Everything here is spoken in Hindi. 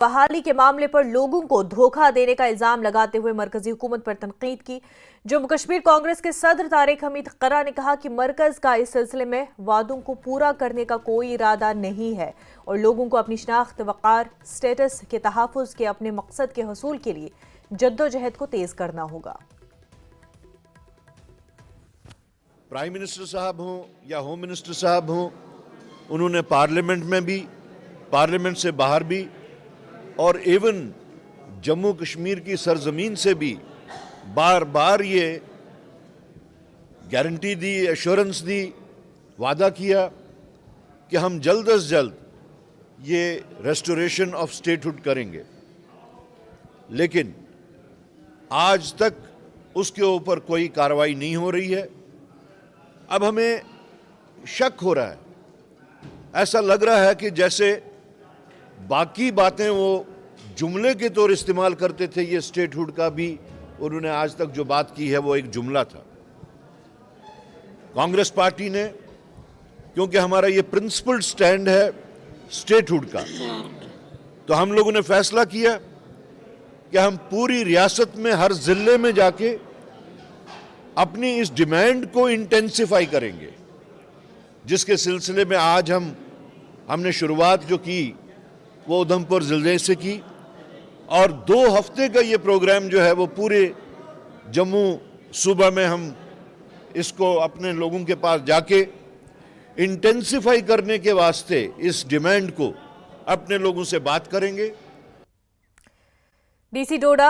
बहाली के मामले पर लोगों को धोखा देने का इल्जाम लगाते हुए मरकजी हुकूमत पर तनकीद की। जम्मू कश्मीर कांग्रेस के सदर तारिक हमीद करा ने कहा कि मरकज का इस सिलसिले में वादों को पूरा करने का कोई इरादा नहीं है और लोगों को अपनी शनाख्त, वक़ार, स्टेटस के तहफ़्फ़ुज़ के अपने मकसद के हसूल के लिए जद्दोजहद को तेज करना होगा। प्राइम मिनिस्टर साहब हों या होम मिनिस्टर साहब हों, उन्होंने पार्लियामेंट में भी, पार्लियामेंट से बाहर भी और इवन जम्मू कश्मीर की सरजमीन से भी बार बार ये गारंटी दी, एश्योरेंस दी, वादा किया कि हम जल्द से जल्द ये रेस्टोरेशन ऑफ स्टेटहुड करेंगे, लेकिन आज तक उसके ऊपर कोई कार्रवाई नहीं हो रही है। अब हमें शक हो रहा है, ऐसा लग रहा है कि जैसे बाकी बातें वो जुमले के तौर इस्तेमाल करते थे, ये स्टेटहुड का भी उन्होंने आज तक जो बात की है वो एक जुमला था। कांग्रेस पार्टी ने, क्योंकि हमारा ये प्रिंसिपल स्टैंड है स्टेटहुड का, तो हम लोगों ने फैसला किया कि हम पूरी रियासत में हर जिले में जाके अपनी इस डिमांड को इंटेंसिफाई करेंगे, जिसके सिलसिले में आज हमने शुरुआत जो की वो उधमपुर जिले से की और 2 हफ्ते का ये प्रोग्राम जो है वो पूरे जम्मू सूबा में हम इसको अपने लोगों के पास जाके इंटेंसिफाई करने के वास्ते इस डिमांड को अपने लोगों से बात करेंगे। डीसी डोडा